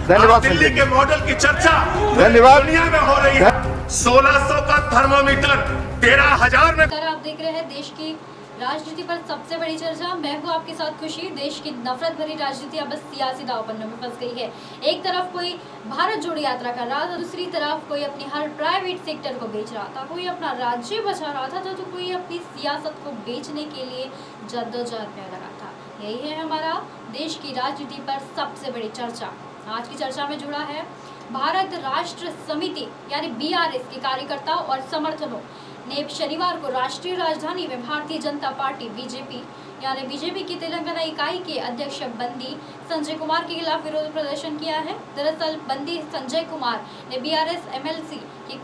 धन्यवाद दिल्ली के मॉडल की चर्चा दुनिया में हो रही है। 1600 का थर्मोमीटर 13,000 में। आप देख रहे हैं देश की राजनीति पर सबसे बड़ी चर्चा। मैं हूँ आपके साथ खुशी। देश की नफरत भरी राजनीति अब सियासी दांवपन्नों में फंस गई है। एक तरफ कोई भारत जोड़ो यात्रा कर रहा था, दूसरी तरफ कोई अपनी हर प्राइवेट सेक्टर को बेच रहा था, कोई अपना राज्य बचा रहा था तो कोई अपनी सियासत को बेचने के लिए जद्दोजहद में लगा था। यही है हमारा देश की राजनीति पर सबसे बड़ी चर्चा। आज की चर्चा में जुड़ा है भारत राष्ट्र समिति यानी BRS के कार्यकर्ता और समर्थकों ने शनिवार को राष्ट्रीय राजधानी में भारतीय जनता पार्टी बीजेपी की तेलंगाना इकाई के अध्यक्ष बंदी संजय कुमार के खिलाफ विरोध प्रदर्शन किया है। दरअसल बंदी संजय कुमार ने BRS MLC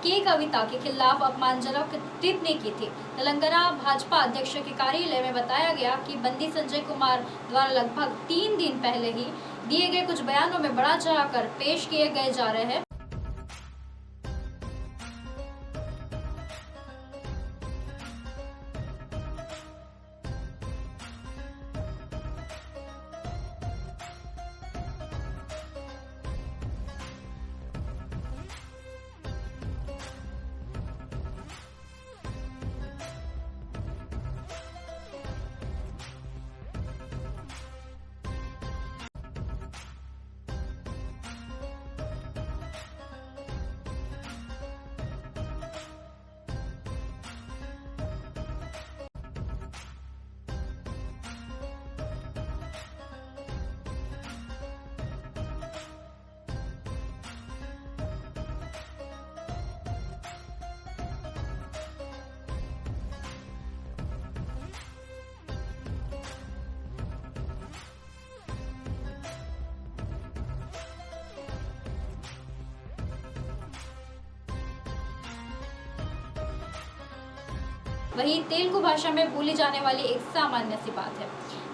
के कविता के खिलाफ अपमानजनक टिप्पणी की थी। तेलंगाना भाजपा अध्यक्ष के कार्यालय में बताया गया कि बंदी संजय कुमार द्वारा लगभग 3 दिन पहले ही दिए गए कुछ बयानों में बढ़ा चढ़ाकर पेश किए गए जा रहे हैं। वहीं तेलुगु भाषा में बोली जाने वाली एक सामान्य सी बात है।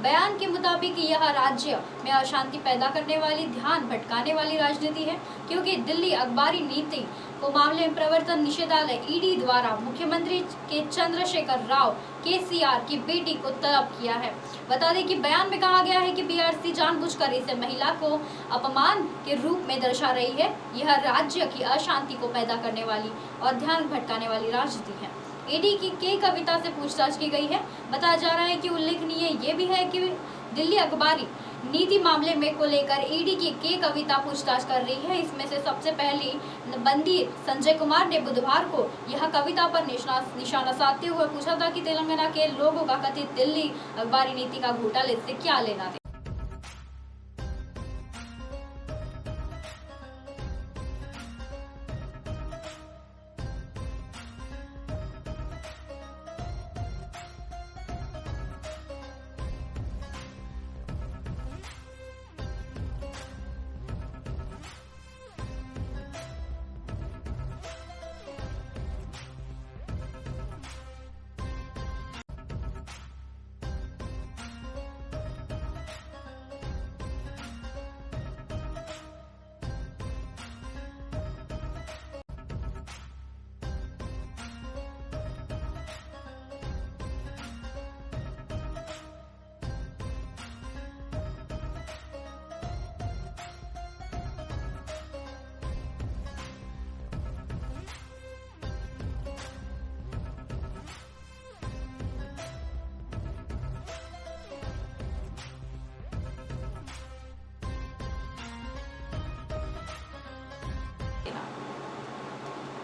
बयान के मुताबिक यह राज्य में अशांति पैदा करने वाली, ध्यान भटकाने वाली राजनीति है, क्योंकि दिल्ली अखबारी नीति को मामले में प्रवर्तन निदेशालय ED द्वारा मुख्यमंत्री के चंद्रशेखर राव KCR की बेटी को तलब किया है। बता दें कि बयान में कहा गया है कि BRC जानबूझकर इसे महिला को अपमान के रूप में दर्शा रही है। यह राज्य की अशांति को पैदा करने वाली और ध्यान भटकाने वाली राजनीति है। ED की कविता से पूछताछ की गई है। बताया जा रहा है कि उल्लेखनीय ये भी है कि दिल्ली अखबारी नीति मामले में को लेकर ED की कविता पूछताछ कर रही है। इसमें से सबसे पहली बंदी संजय कुमार ने बुधवार को यह कविता पर निशाना साधते हुए पूछा था कि तेलंगाना के लोगों का कथित दिल्ली अखबारी नीति का घोटाले से क्या लेना देना।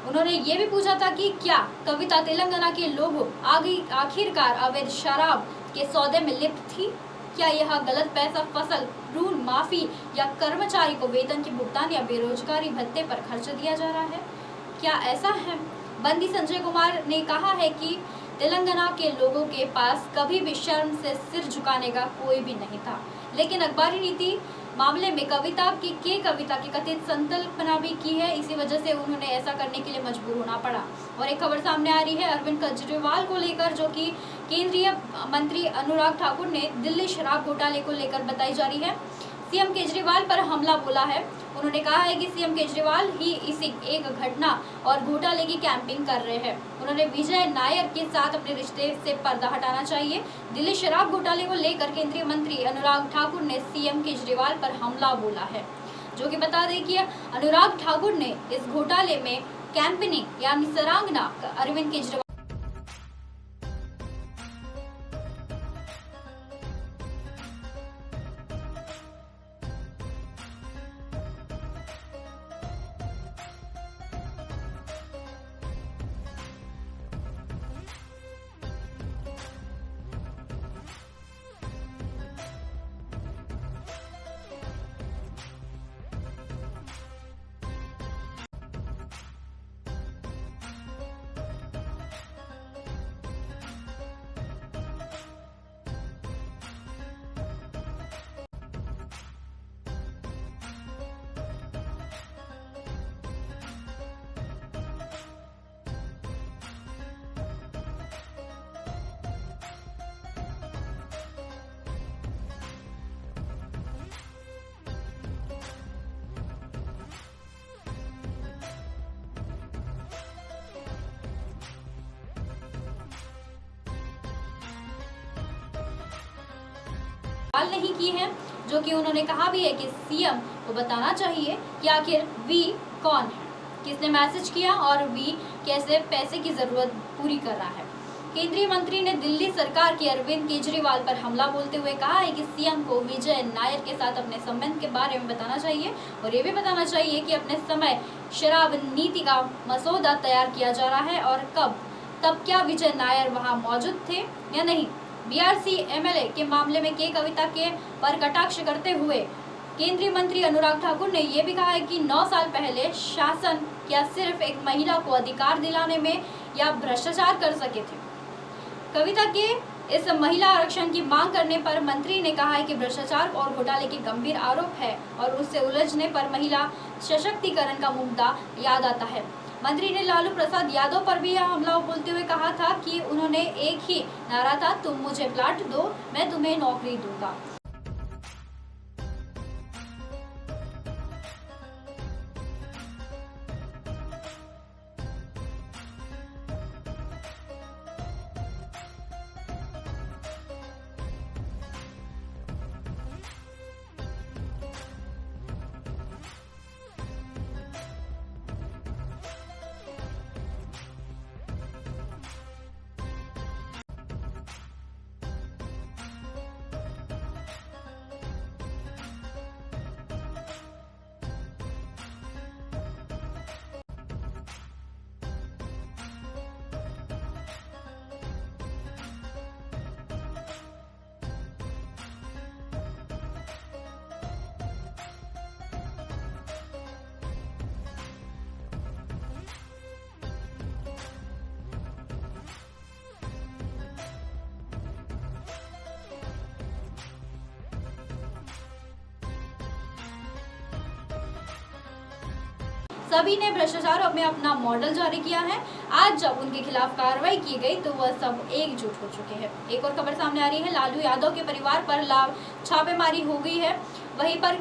उन्होंने ये भी पूछा था कि क्या कविता तेलंगाना के लोगों आखिरकार अवैध शराब के सौदे में लिप्त थी? क्या यह गलत पैसा फसल ऋण माफी या कर्मचारी को वेतन की भुगतान या बेरोजगारी भत्ते पर खर्च दिया जा रहा है? क्या ऐसा है? बंदी संजय कुमार ने कहा है कि तेलंगाना के लोगों के पास कभी भी शर्म से सिर झुकाने का कोई भी नहीं था, लेकिन अखबारी नीति मामले में कविता की कथित संकल्पना भी की है। इसी वजह से उन्होंने ऐसा करने के लिए मजबूर होना पड़ा। और एक खबर सामने आ रही है अरविंद केजरीवाल को लेकर, जो कि केंद्रीय मंत्री अनुराग ठाकुर ने दिल्ली शराब घोटाले को लेकर बताई जा रही है। सीएम केजरीवाल पर हमला बोला है। उन्होंने कहा है कि सीएम केजरीवाल ही इसी एक घटना और घोटाले की कैंपिंग कर रहे हैं। उन्होंने विजय नायर के साथ अपने रिश्ते से पर्दा हटाना चाहिए। दिल्ली शराब घोटाले को लेकर केंद्रीय मंत्री अनुराग ठाकुर ने सीएम केजरीवाल पर हमला बोला है। जो कि बता दें कि अनुराग ठाकुर ने इस घोटाले में कैंपेनिंग यानी सरांगना अरविंद केजरीवाल नहीं की है, जो कि उन्होंने कहा भी है कि सीएम को बताना चाहिए कि आखिर वी कौन है, किसने मैसेज किया और वी कैसे पैसे की जरूरत पूरी कर रहा है। केंद्रीय मंत्री ने दिल्ली सरकार की अरविंद केजरीवाल पर हमला बोलते हुए कहा है कि सीएम को विजय नायर के साथ अपने संबंध के बारे में बताना चाहिए और ये भी बताना चाहिए कि अपने समय शराब नीति का मसौदा तैयार किया जा रहा है और तब क्या विजय नायर वहां मौजूद थे या नहीं। बीआरसी एमएलए के मामले में के कविता के पर कटाक्ष करते हुए केंद्रीय मंत्री अनुराग ठाकुर ने यह भी कहा है कि 9 साल पहले शासन क्या सिर्फ एक महिला को अधिकार दिलाने में या भ्रष्टाचार कर सके थे। कविता के इस महिला आरक्षण की मांग करने पर मंत्री ने कहा है कि भ्रष्टाचार और घोटाले की गंभीर आरोप है और उससे उलझने पर महिला सशक्तिकरण का मुद्दा याद आता है। मंत्री ने लालू प्रसाद यादव पर भी यह हमला बोलते हुए कहा था कि उन्होंने एक ही नारा था, तुम मुझे प्लाट दो मैं तुम्हें नौकरी दूंगा। सभी ने भ्रष्टाचार में अपना मॉडल जारी किया है। आज जब उनके खिलाफ कार्रवाई की गई तो वह सब एकजुट हो चुके हैं। एक और खबर सामने आ रही है, लालू यादव के परिवार पर छापेमारी हो गई है। वहीं पर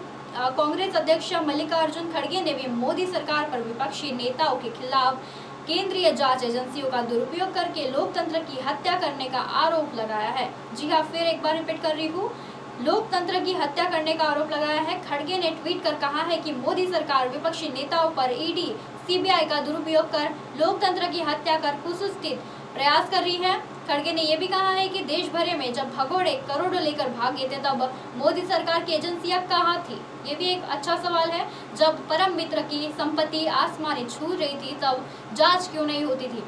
कांग्रेस अध्यक्ष मल्लिकार्जुन खड़गे ने भी मोदी सरकार पर विपक्षी नेताओं के खिलाफ केंद्रीय जांच एजेंसियों का दुरुपयोग करके लोकतंत्र की हत्या करने का आरोप लगाया है। जी हाँ, फिर एक बार रिपीट कर रही हूँ, लोकतंत्र की हत्या करने का आरोप लगाया है। खड़गे ने ट्वीट कर कहा है कि मोदी सरकार विपक्षी नेताओं पर ईडी सीबीआई का दुरुपयोग कर लोकतंत्र की हत्या कर कुत्सित प्रयास कर रही है। खड़गे ने यह भी कहा है कि देश भर में जब भगोड़े करोड़ों लेकर भागे थे तब मोदी सरकार की एजेंसियां कहाँ थी। ये भी एक अच्छा सवाल है। जब परम मित्र की संपत्ति आसमानी छू रही थी तब जांच क्यों नहीं होती थी।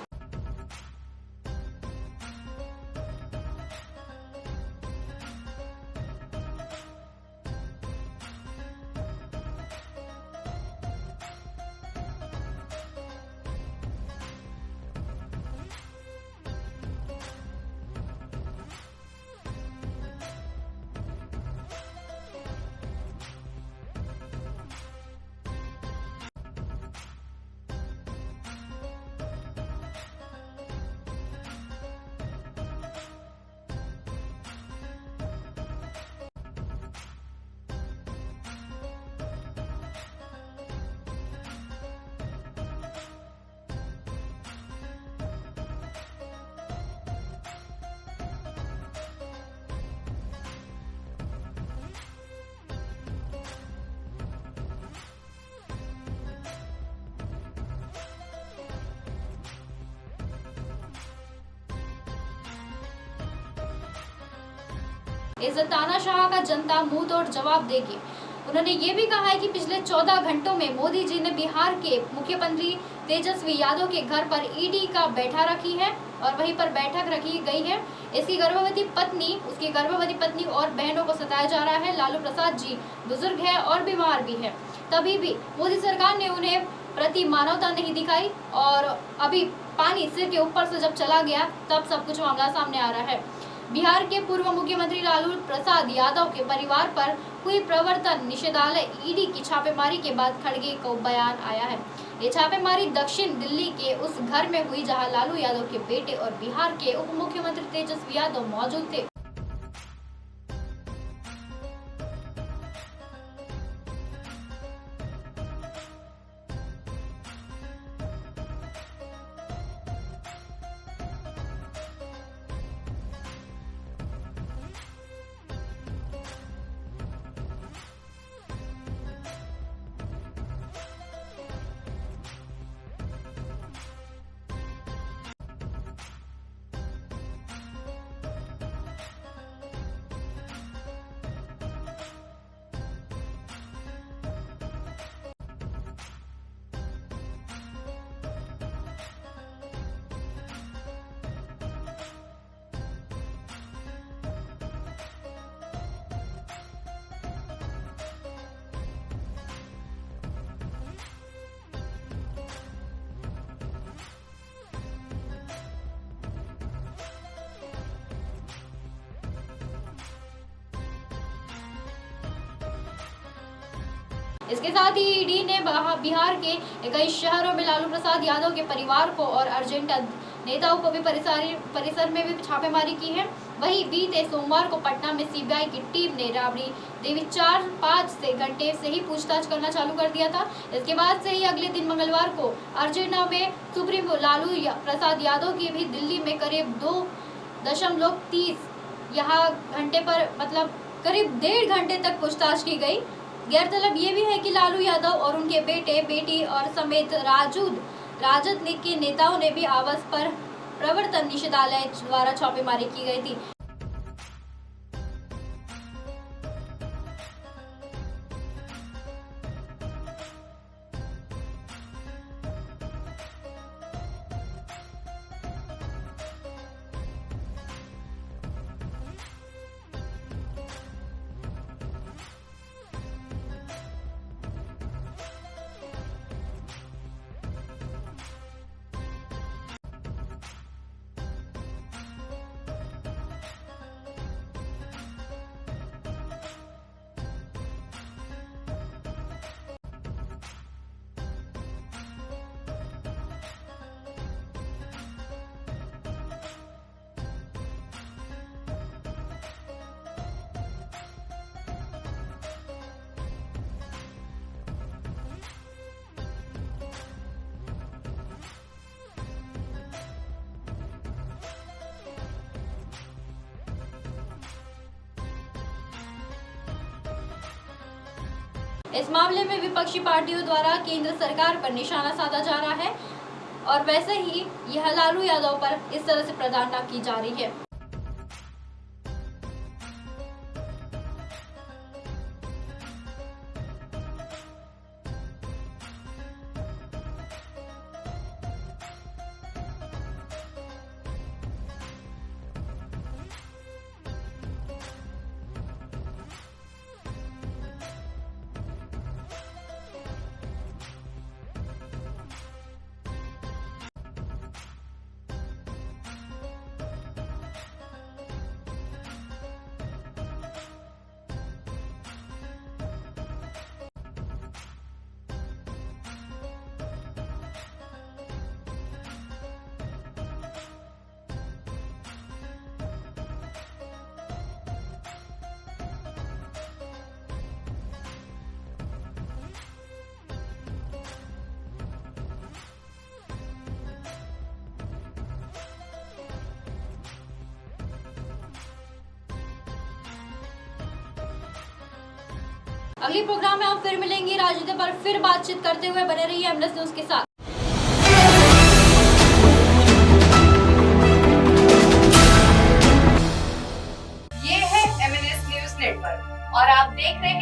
इस तानाशाह का जनता मुंह तोड़ जवाब देगी। उन्होंने ये भी कहा है कि पिछले 14 घंटों में मोदी जी ने बिहार के मुख्यमंत्री तेजस्वी यादव के घर पर ईडी का बैठा रखी है और वहीं पर बैठक रखी गई है। उसकी गर्भवती पत्नी और बहनों को सताया जा रहा है। लालू प्रसाद जी बुजुर्ग है और बीमार भी है, तभी भी मोदी सरकार ने उन्हें प्रति मानवता नहीं दिखाई और अभी पानी सिर के ऊपर से जब चला गया तब सब कुछ मामला सामने आ रहा है। बिहार के पूर्व मुख्यमंत्री लालू प्रसाद यादव के परिवार पर हुई प्रवर्तन निषेधालय ईडी की छापेमारी के बाद खड़गे को बयान आया है। ये छापेमारी दक्षिण दिल्ली के उस घर में हुई जहां लालू यादव के बेटे और बिहार के उप मुख्यमंत्री तेजस्वी यादव मौजूद थे। इसके साथ ही ईडी ने बिहार के कई शहरों में लालू प्रसाद यादव के परिवार को और अर्जेंट नेताओं को भी परिसर में भी छापेमारी की है। वहीं बीते सोमवार को पटना में सीबीआई की टीम ने राबड़ी देवी 4-5 घंटे से ही पूछताछ करना चालू कर दिया था। इसके बाद से ही अगले दिन मंगलवार को अर्जेंटा में सुप्रीमो लालू प्रसाद यादव की भी दिल्ली में करीब 2.30 घंटे पर मतलब करीब 1.5 घंटे तक पूछताछ की गई। गैरतलब ये भी है कि लालू यादव और उनके बेटे बेटी और समेत राजद के नेताओं ने भी आवास पर प्रवर्तन निषेधालय द्वारा छापेमारी की गई थी। इस मामले में विपक्षी पार्टियों द्वारा केंद्र सरकार पर निशाना साधा जा रहा है और वैसे ही यह लालू यादव पर इस तरह से प्रताड़ना की जा रही है। अगली प्रोग्राम में आप फिर मिलेंगे, राजनीति पर फिर बातचीत करते हुए बने रहिए एमएनएस न्यूज के साथ। ये है एमएनएस देख रहे